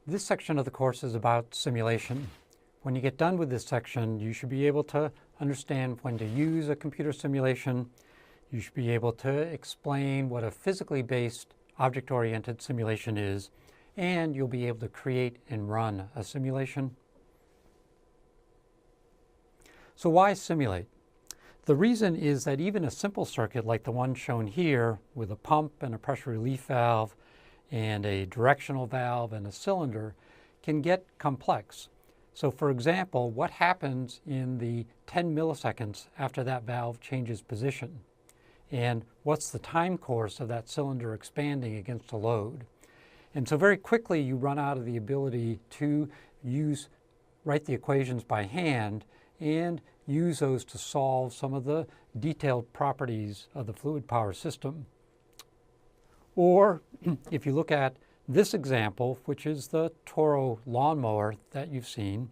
This section of the course is about simulation. When you get done with this section, you should be able to understand when to use a computer simulation. You should be able to explain what a physically based object-oriented simulation is, and you'll be able to create and run a simulation. So why simulate? The reason is that even a simple circuit like the one shown here with a pump and a pressure relief valve and a directional valve and a cylinder can get complex. So for example, what happens in the 10 milliseconds after that valve changes position? And what's the time course of that cylinder expanding against a load? And so very quickly you run out of the ability to write the equations by hand and use those to solve some of the detailed properties of the fluid power system. Or if you look at this example, which is the Toro lawnmower that you've seen,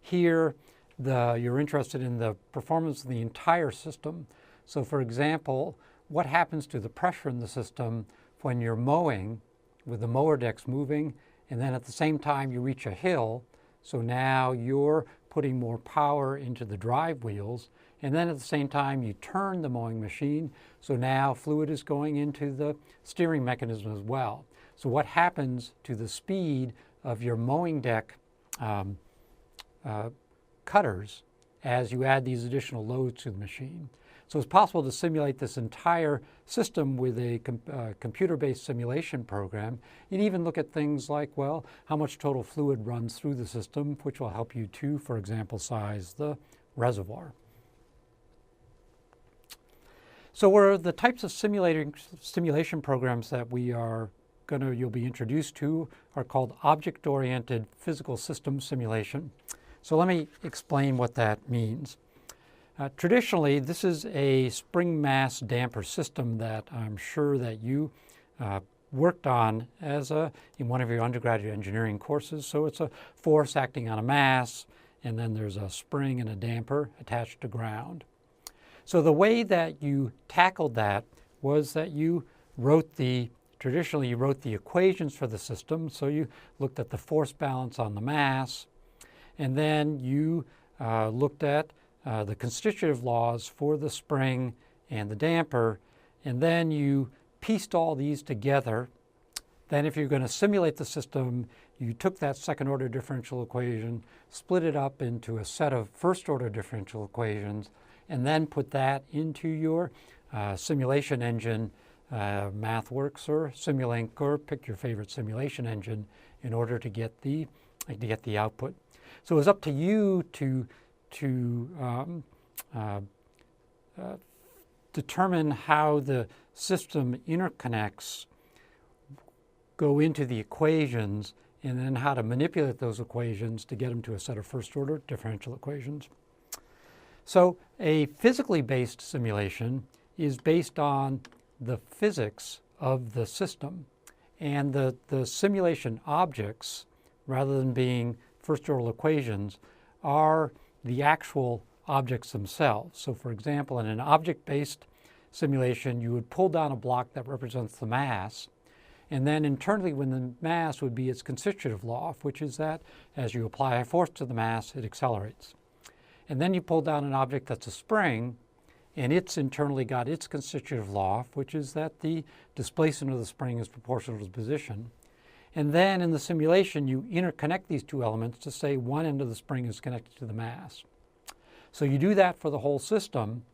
here you're interested in the performance of the entire system. So for example, what happens to the pressure in the system when you're mowing with the mower decks moving, and then at the same time you reach a hill, so now you're putting more power into the drive wheels, and then at the same time you turn the mowing machine, so now fluid is going into the steering mechanism as well. So what happens to the speed of your mowing deck cutters as you add these additional loads to the machine? So it's possible to simulate this entire system with a computer-based simulation program, and even look at things like, well, how much total fluid runs through the system, which will help you to, for example, size the reservoir. So the types of simulation programs that you'll be introduced to are called object-oriented physical system simulation. So let me explain what that means. Traditionally, this is a spring mass damper system that I'm sure that you worked on in one of your undergraduate engineering courses. So it's a force acting on a mass, and then there's a spring and a damper attached to ground. So the way that you tackled that was that traditionally you wrote the equations for the system. So you looked at the force balance on the mass, and then you looked at the constitutive laws for the spring and the damper, and then you pieced all these together. Then if you're going to simulate the system, you took that second order differential equation, split it up into a set of first order differential equations, and then put that into your simulation engine, MathWorks or Simulink, or pick your favorite simulation engine in order to get the output. So it was up to you to determine how the system interconnects, go into the equations, and then how to manipulate those equations to get them to a set of first-order differential equations. So a physically based simulation is based on the physics of the system, and the simulation objects, rather than being first-order equations, are the actual objects themselves. So for example, in an object-based simulation, you would pull down a block that represents the mass, and then internally when the mass would be its constitutive law, which is that as you apply a force to the mass, it accelerates. And then you pull down an object that's a spring, and it's internally got its constitutive law, which is that the displacement of the spring is proportional to the position. And then in the simulation, you interconnect these two elements to say one end of the spring is connected to the mass. So you do that for the whole system,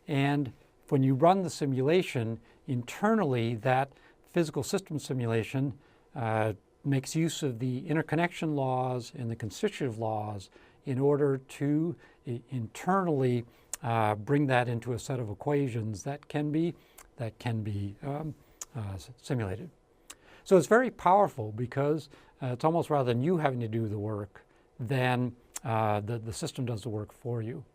and when you run the simulation, internally that physical system simulation makes use of the interconnection laws and the constitutive laws in order to internally bring that into a set of equations that can be simulated. So it's very powerful because it's almost rather than you having to do the work than the system does the work for you.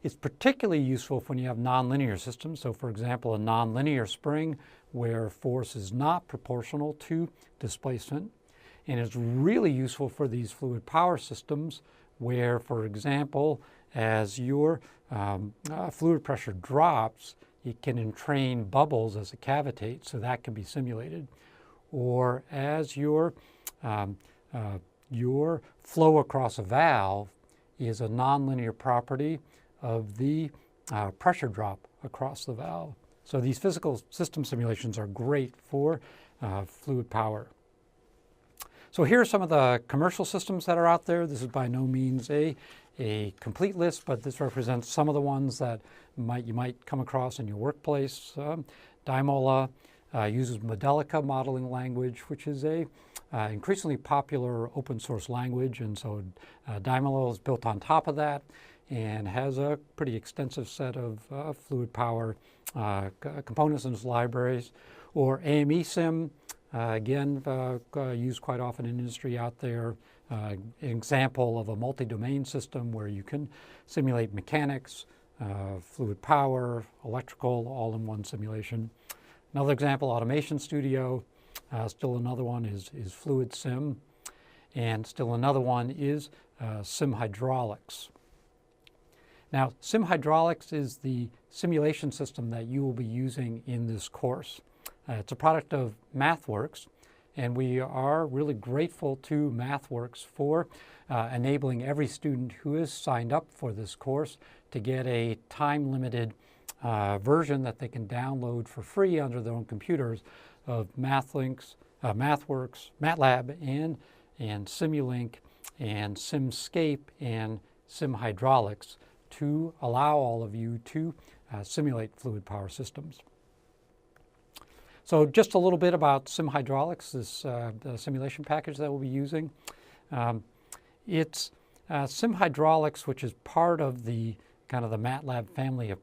It's particularly useful when you have nonlinear systems. So for example, a nonlinear spring where force is not proportional to displacement. And it's really useful for these fluid power systems where, for example, as your fluid pressure drops, it can entrain bubbles as it cavitates, so that can be simulated. Or as your your flow across a valve is a nonlinear property of the pressure drop across the valve. So these physical system simulations are great for fluid power. So here are some of the commercial systems that are out there. This is by no means a complete list, but this represents some of the ones that you might come across in your workplace. Dymola uses Modelica modeling language, which is a increasingly popular open source language, and so Dymola is built on top of that and has a pretty extensive set of fluid power components in its libraries. Or AME-Sim, again, used quite often in industry out there. An example of a multi-domain system where you can simulate mechanics, fluid power, electrical, all in one simulation. Another example, Automation Studio. Still another one is Fluid Sim. And still another one is SimHydraulics. Now, SimHydraulics is the simulation system that you will be using in this course. It's a product of MathWorks, and we are really grateful to MathWorks for enabling every student who is signed up for this course to get a time-limited version that they can download for free onto their own computers of MathWorks, MATLAB, and Simulink, and Simscape, and SimHydraulics to allow all of you to simulate fluid power systems. So just a little bit about SimHydraulics, this the simulation package that we'll be using. It's SimHydraulics, which is part of the kind of the MATLAB family of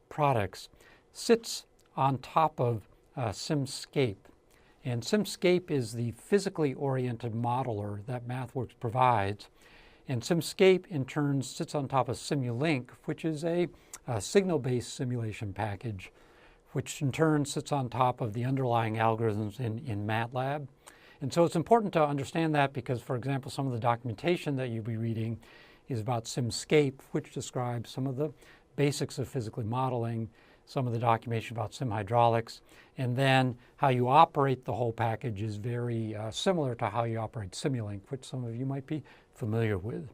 products, sits on top of Simscape. And Simscape is the physically oriented modeler that MathWorks provides. And Simscape, in turn, sits on top of Simulink, which is a signal-based simulation package, which in turn sits on top of the underlying algorithms in MATLAB. And so it's important to understand that because, for example, some of the documentation that you'll be reading is about Simscape, which describes some of the basics of physically modeling, some of the documentation about SimHydraulics, and then how you operate the whole package is very similar to how you operate Simulink, which some of you might be familiar with.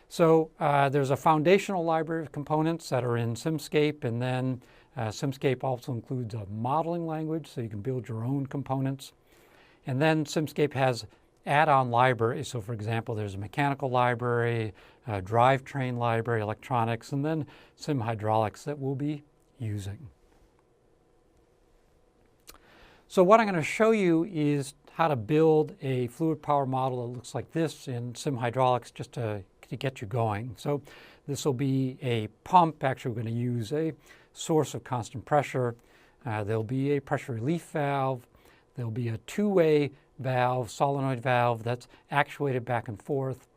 So there's a foundational library of components that are in Simscape, and then Simscape also includes a modeling language, so you can build your own components. And then Simscape has add-on libraries. So for example, there's a mechanical library, a drivetrain library, electronics, and then SimHydraulics that we'll be using. So what I'm going to show you is how to build a fluid power model that looks like this in SimHydraulics, just to get you going. So this will be a pump. Actually, we're going to use a source of constant pressure. There'll be a pressure relief valve. There'll be a two-way valve, solenoid valve, that's actuated back and forth.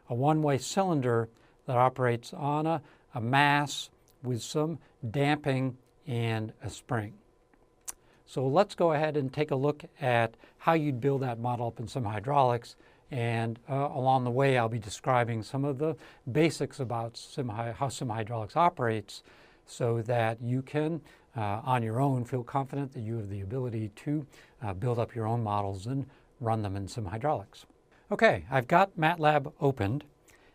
A one-way cylinder that operates on a mass with some damping and a spring. So let's go ahead and take a look at how you'd build that model up in SimHydraulics. And along the way, I'll be describing some of the basics about how SimHydraulics operates so that you can, on your own, feel confident that you have the ability to build up your own models and run them in SimHydraulics. Okay, I've got MATLAB opened,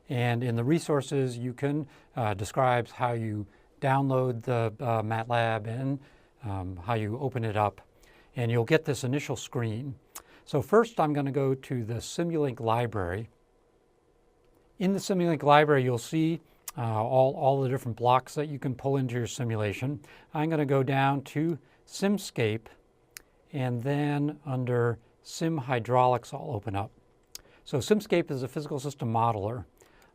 and in the resources you can describe how you download the MATLAB and how you open it up, and you'll get this initial screen. So first I'm going to go to the Simulink library. In the Simulink library you'll see all the different blocks that you can pull into your simulation. I'm going to go down to Simscape, and then under SimHydraulics I'll open up. So Simscape is a physical system modeler.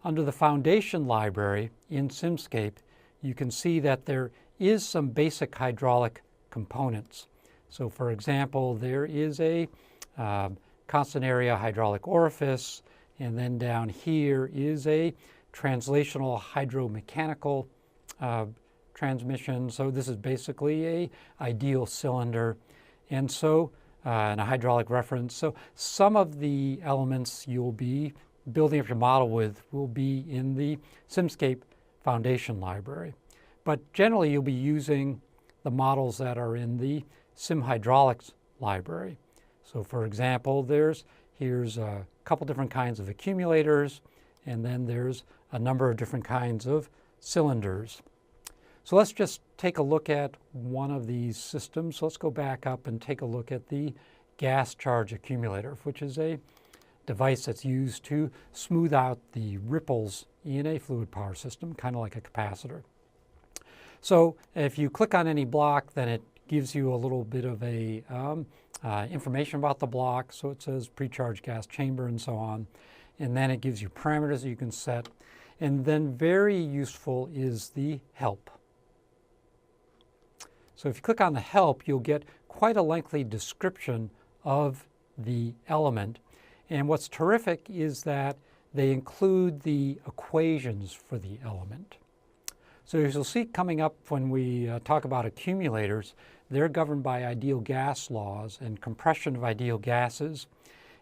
Under the foundation library in Simscape, you can see that there is some basic hydraulic components. So for example, there is a constant area hydraulic orifice, and then down here is a translational hydromechanical transmission. So this is basically a ideal cylinder, and so and a hydraulic reference. So some of the elements you'll be building up your model with will be in the Simscape foundation library. But generally you'll be using the models that are in the SimHydraulics library. So for example, there's Here's a couple different kinds of accumulators, and then there's a number of different kinds of cylinders. So let's just take a look at one of these systems. So let's go back up and take a look at the gas charge accumulator, which is a device that's used to smooth out the ripples in a fluid power system, kind of like a capacitor. So if you click on any block, then it gives you a little bit of a information about the block. So it says pre-charged gas chamber and so on. And then it gives you parameters that you can set. And then very useful is the help. So if you click on the help, you'll get quite a lengthy description of the element. And what's terrific is that they include the equations for the element. So as you'll see coming up when we talk about accumulators, they're governed by ideal gas laws and compression of ideal gases.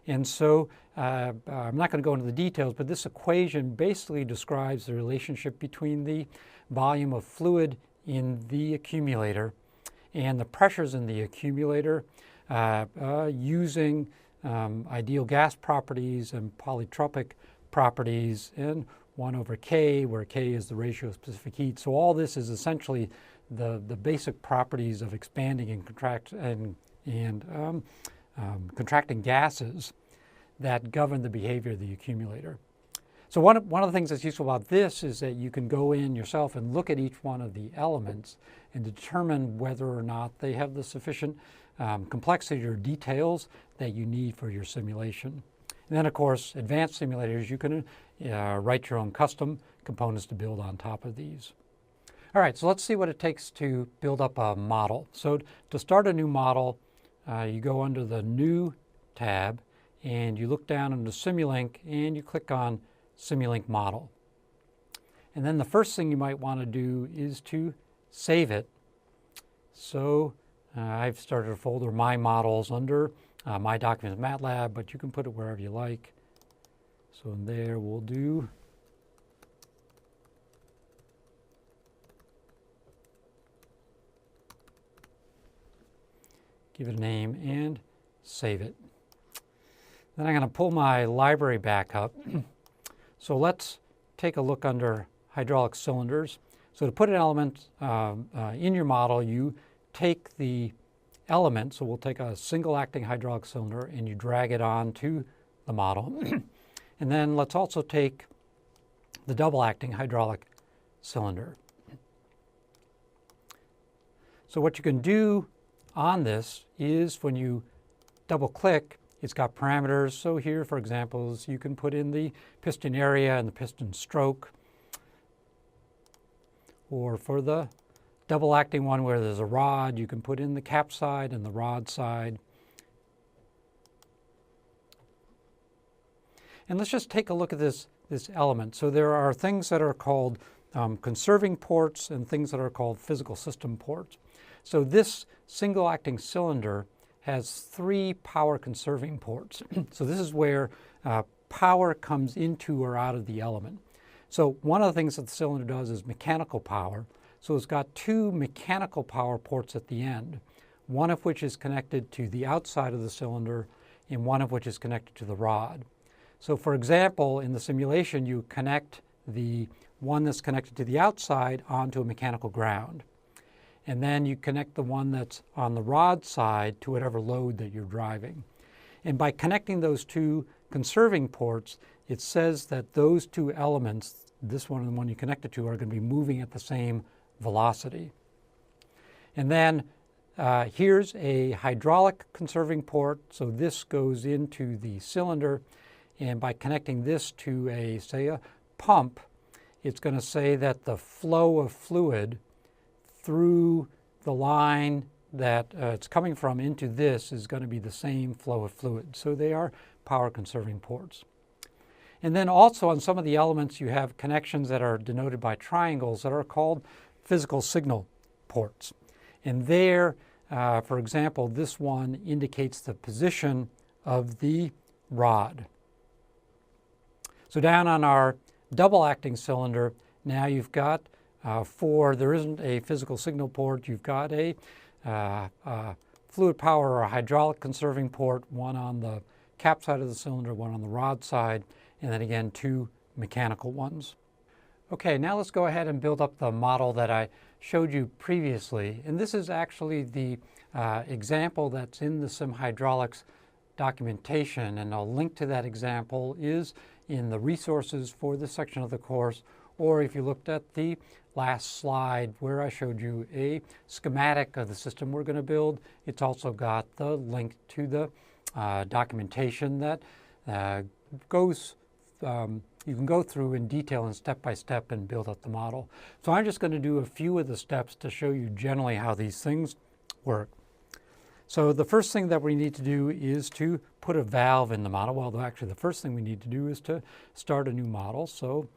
And so I'm not going to go into the details, but this equation basically describes the relationship between the volume of fluid in the accumulator and the pressures in the accumulator using ideal gas properties and polytropic properties, and 1 over K, where K is the ratio of specific heat. So all this is essentially the basic properties of expanding and contracting gases that govern the behavior of the accumulator. So one of the things that's useful about this is that you can go in yourself and look at each one of the elements and determine whether or not they have the sufficient complexity or details that you need for your simulation. And then, of course, advanced simulators, you can write your own custom components to build on top of these. All right, so let's see what it takes to build up a model. So to start a new model, you go under the New tab, and you look down into Simulink, and you click on Simulink Model. And then the first thing you might want to do is to save it. So I've started a folder, My Models, under My Documents MATLAB, but you can put it wherever you like. So in there we'll do give it a name and save it. Then I'm going to pull my library back up. So let's take a look under hydraulic cylinders. So to put an element in your model, you take the element, so we'll take a single acting hydraulic cylinder and you drag it onto the model. And then let's also take the double acting hydraulic cylinder. So what you can do on this is when you double click, it's got parameters. So here, for example, you can put in the piston area and the piston stroke. Or for the double acting one where there's a rod, you can put in the cap side and the rod side. And let's just take a look at this element. So there are things that are called conserving ports and things that are called physical system ports. So this single acting cylinder has 3 power conserving ports. So this is where power comes into or out of the element. So one of the things that the cylinder does is mechanical power. So it's got 2 mechanical power ports at the end, one of which is connected to the outside of the cylinder and one of which is connected to the rod. So for example, in the simulation, you connect the one that's connected to the outside onto a mechanical ground. And then you connect the one that's on the rod side to whatever load that you're driving. And by connecting those 2 conserving ports, it says that those 2 elements, this one and the one you connect it to, are going to be moving at the same velocity. And then here's a hydraulic conserving port. So this goes into the cylinder. And by connecting this to say a pump, it's going to say that the flow of fluid through the line that it's coming from into this is going to be the same flow of fluid. So they are power conserving ports. And then also on some of the elements you have connections that are denoted by triangles that are called physical signal ports. And there, for example, this one indicates the position of the rod. So down on our double acting cylinder, now you've got 4, there isn't a physical signal port, you've got a fluid power or a hydraulic conserving port, one on the cap side of the cylinder, one on the rod side, and then again 2 mechanical ones. Okay, now let's go ahead and build up the model that I showed you previously. And this is actually the example that's in the SimHydraulics documentation, and a link to that example is in the resources for this section of the course, or if you looked at the last slide where I showed you a schematic of the system we're going to build, it's also got the link to the documentation that you can go through in detail and step by step and build up the model. So I'm just going to do a few of the steps to show you generally how these things work. So the first thing that we need to do is to put a valve in the model. Well, actually the first thing we need to do is to start a new model. So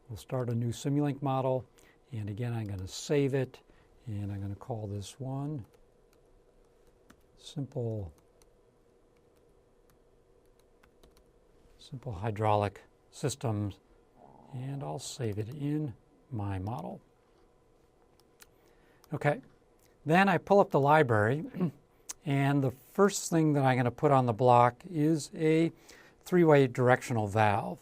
we'll start a new Simulink model, and again I'm going to save it, and I'm going to call this one Simple Hydraulic Systems, and I'll save it in my model. Okay, then I pull up the library, and the first thing that I'm going to put on the block is a 3-way directional valve.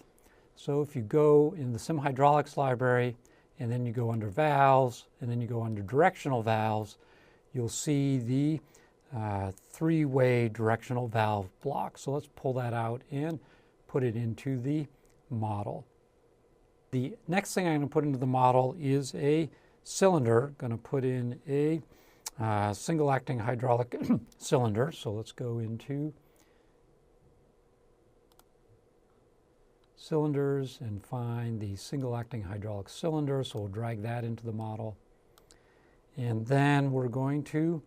So if you go in the SimHydraulics library, and then you go under valves, and then you go under directional valves, you'll see the 3-way directional valve block. So let's pull that out and put it into the model. The next thing I'm going to put into the model is a cylinder. I'm going to put in a single acting hydraulic cylinder. So let's go into cylinders and find the single acting hydraulic cylinder. So we'll drag that into the model. And then we're going to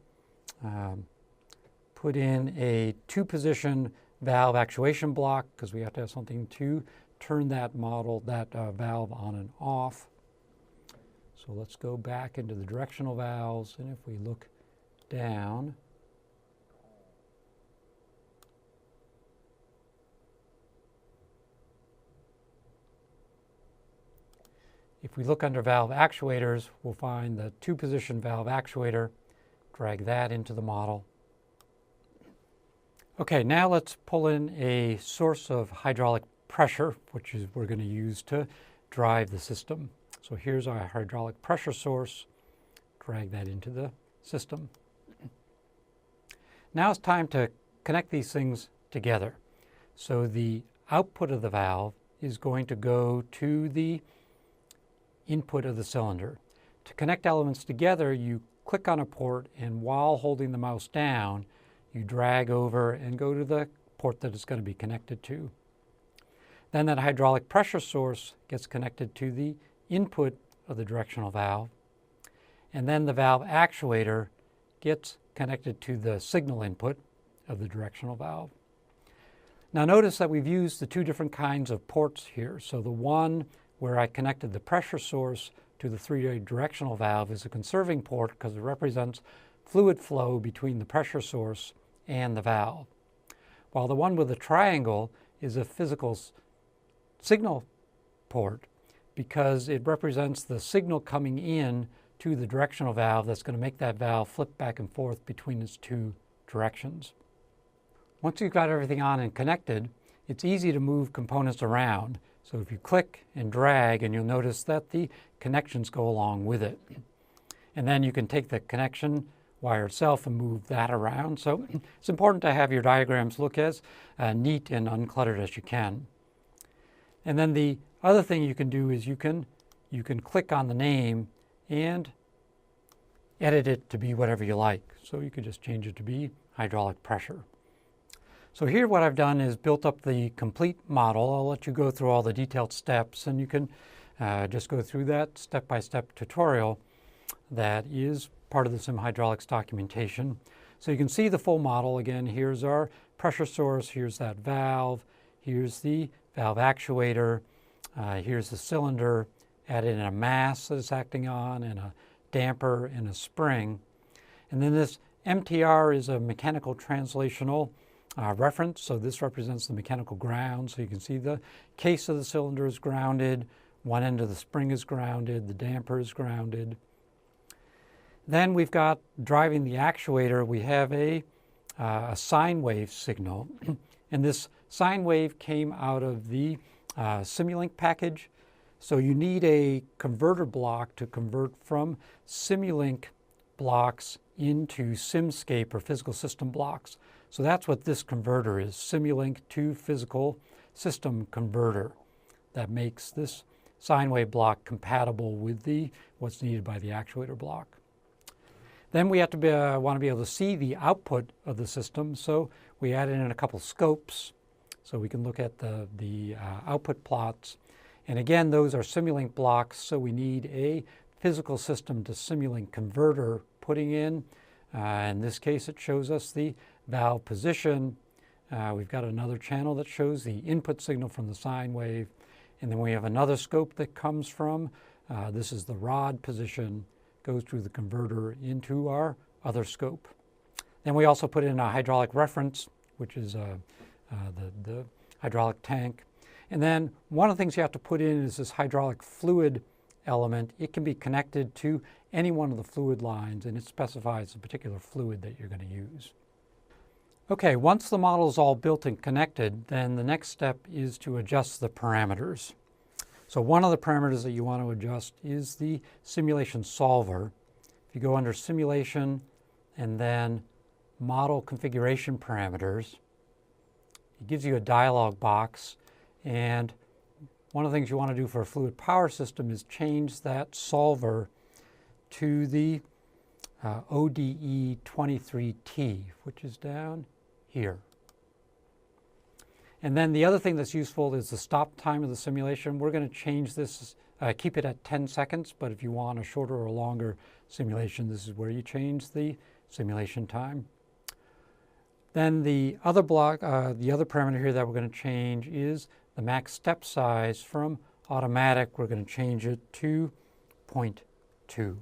put in a 2-position valve actuation block, because we have to have something to turn that valve on and off. So let's go back into the directional valves, and if we look down, if we look under valve actuators, we'll find the 2-position valve actuator, drag that into the model. Okay, now let's pull in a source of hydraulic pressure, which is we're going to use to drive the system. So here's our hydraulic pressure source. Drag that into the system. Now it's time to connect these things together. So the output of the valve is going to go to the input of the cylinder. To connect elements together, you click on a port, and while holding the mouse down, you drag over and go to the port that it's going to be connected to. Then that hydraulic pressure source gets connected to the input of the directional valve, and then the valve actuator gets connected to the signal input of the directional valve. Now notice that we've used the 2 different kinds of ports here. So the one where I connected the pressure source to the 3-way directional valve is a conserving port because it represents fluid flow between the pressure source and the valve, while the one with the triangle is a physical signal port because it represents the signal coming in to the directional valve that's going to make that valve flip back and forth between its 2 directions. Once you've got everything on and connected, it's easy to move components around. So if you click and drag, and you'll notice that the connections go along with it. And then you can take the connection wire itself and move that around. So it's important to have your diagrams look as neat and uncluttered as you can. And then the other thing you can do is you can click on the name and edit it to be whatever you like. So you could just change it to be hydraulic pressure. So here what I've done is built up the complete model. I'll let you go through all the detailed steps, and you can just go through that step-by-step tutorial that is part of the SimHydraulics documentation. So you can see the full model. Again, here's our pressure source, here's that valve, here's the valve actuator, here's the cylinder, added in a mass that it's acting on, and a damper and a spring. And then this MTR is a mechanical translational reference, so this represents the mechanical ground. So you can see the case of the cylinder is grounded, one end of the spring is grounded, the damper is grounded. Then we've got driving the actuator, we have a sine wave signal. And this sine wave came out of the Simulink package. So you need a converter block to convert from Simulink blocks into Simscape or physical system blocks. So that's what this converter is, Simulink to physical system converter. That makes this sine wave block compatible with what's needed by the actuator block. Then we have to want to be able to see the output of the system, so we added in a couple scopes so we can look at the output plots. And again, those are Simulink blocks, so we need a physical system to Simulink converter putting in. In this case, it shows us the valve position. We've got another channel that shows the input signal from the sine wave. And then we have another scope that comes from, this is the rod position, goes through the converter into our other scope. Then we also put in a hydraulic reference, which is the hydraulic tank. And then one of the things you have to put in is this hydraulic fluid element. It can be connected to any one of the fluid lines, and it specifies the particular fluid that you're going to use. Okay, once the model is all built and connected, then the next step is to adjust the parameters. So one of the parameters that you want to adjust is the simulation solver. If you go under simulation and then model configuration parameters, it gives you a dialog box, and one of the things you want to do for a fluid power system is change that solver to the ODE 23T, which is down here. And then the other thing that's useful is the stop time of the simulation. We're going to change this, keep it at 10 seconds, but if you want a shorter or longer simulation, this is where you change the simulation time. Then the other block, the other parameter here that we're going to change is the max step size. From automatic, we're going to change it to 0.2.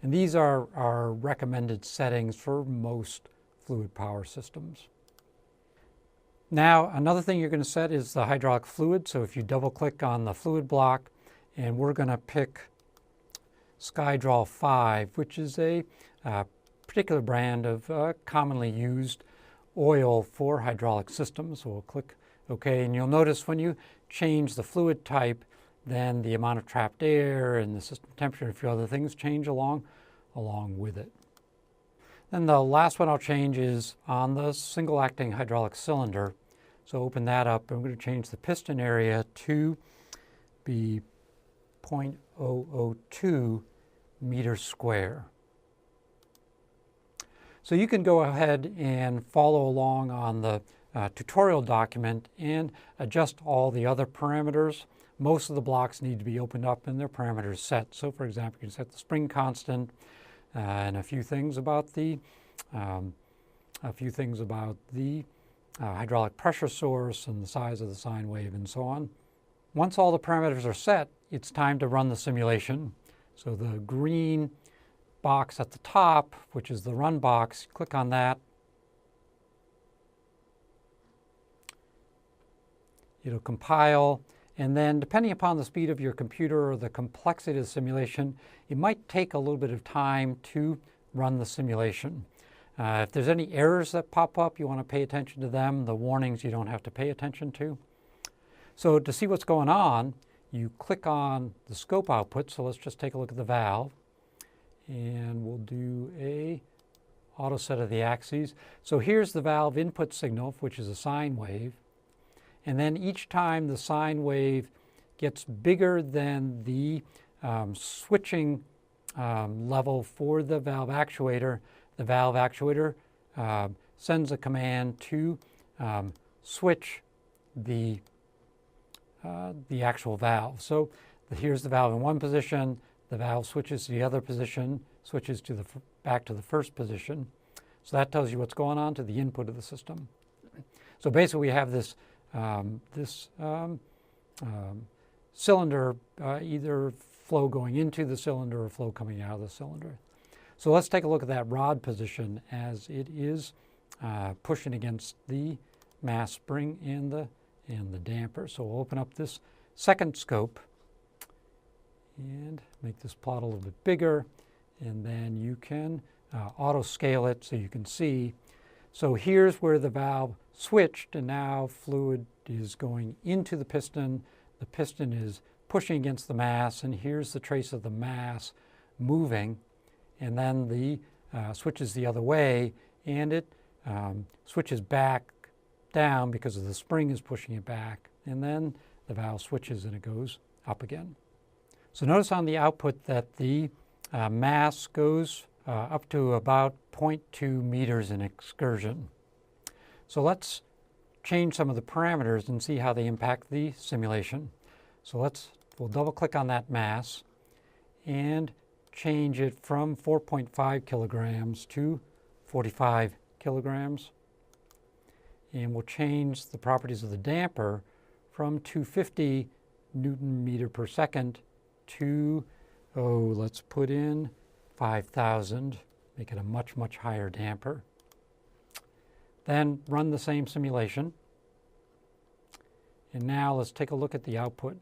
And these are our recommended settings for most fluid power systems. Now, another thing you're going to set is the hydraulic fluid. So if you double click on the fluid block, and we're going to pick SkyDraw 5, which is a particular brand of commonly used oil for hydraulic systems. So we'll click OK, and you'll notice when you change the fluid type, then the amount of trapped air and the system temperature and a few other things change along with it. Then the last one I'll change is on the single acting hydraulic cylinder. So open that up, and I'm going to change the piston area to be 0.002 meters square. So you can go ahead and follow along on the tutorial document and adjust all the other parameters. Most of the blocks need to be opened up and their parameters set. So for example, you can set the spring constant and a few things about the hydraulic pressure source and the size of the sine wave and so on. Once all the parameters are set, it's time to run the simulation. So the green box at the top, which is the run box, click on that. It'll compile, and then depending upon the speed of your computer or the complexity of the simulation, it might take a little bit of time to run the simulation. If there's any errors that pop up, you want to pay attention to them. The warnings you don't have to pay attention to. So to see what's going on, you click on the scope output. So let's just take a look at the valve. And we'll do a auto set of the axes. So here's the valve input signal, which is a sine wave. And then each time the sine wave gets bigger than the switching level for the valve actuator sends a command to switch the actual valve. So here's the valve in one position, the valve switches to the other position, switches to back to the first position. So that tells you what's going on to the input of the system. So basically we have this cylinder, either flow going into the cylinder or flow coming out of the cylinder. So let's take a look at that rod position as it is pushing against the mass spring and the damper. So we'll open up this second scope and make this plot a little bit bigger, and then you can auto scale it so you can see. So here's where the valve switched, and now fluid is going into the piston. The piston is pushing against the mass, and here's the trace of the mass moving, and then the switches the other way, and it switches back down because of the spring is pushing it back, and then the valve switches and it goes up again. So notice on the output that the mass goes up to about 0.2 meters in excursion. So let's change some of the parameters and see how they impact the simulation. So we'll double click on that mass and change it from 4.5 kilograms to 45 kilograms. And we'll change the properties of the damper from 250 Newton meter per second to, let's put in 5,000, make it a much, much higher damper. Then run the same simulation. And now let's take a look at the output.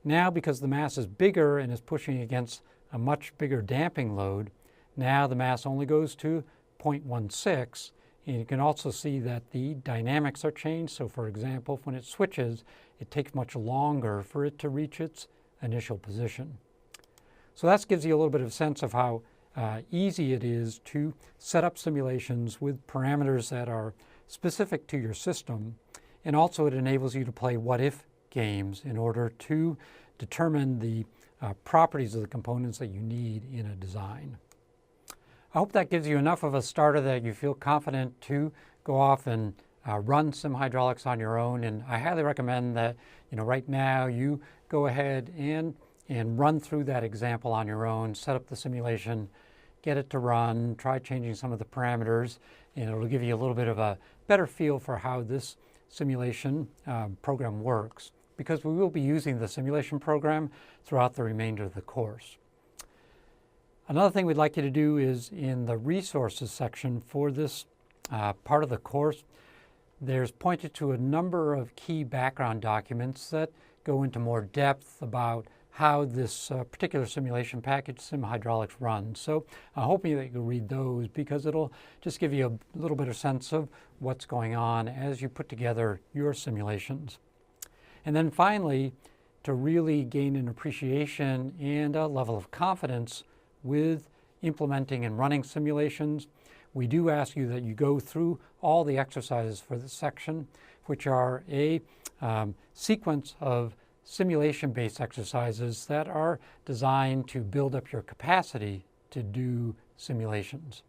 Now, because the mass is bigger and is pushing against a much bigger damping load, now the mass only goes to 0.16, and you can also see that the dynamics are changed. So for example, when it switches, it takes much longer for it to reach its initial position. So that gives you a little bit of sense of how easy it is to set up simulations with parameters that are specific to your system, and also it enables you to play what-if games in order to determine the properties of the components that you need in a design. I hope that gives you enough of a starter that you feel confident to go off and run SimHydraulics on your own, and I highly recommend that right now you go ahead and run through that example on your own, set up the simulation, get it to run, try changing some of the parameters, and it'll give you a little bit of a better feel for how this simulation program works, because we will be using the simulation program throughout the remainder of the course. Another thing we'd like you to do is in the resources section for this part of the course, there's pointed to a number of key background documents that go into more depth about how this particular simulation package, SimHydraulics, runs. So I'm hoping that you can read those, because it'll just give you a little bit of sense of what's going on as you put together your simulations. And then finally, to really gain an appreciation and a level of confidence with implementing and running simulations, we do ask you that you go through all the exercises for this section, which are a sequence of simulation-based exercises that are designed to build up your capacity to do simulations.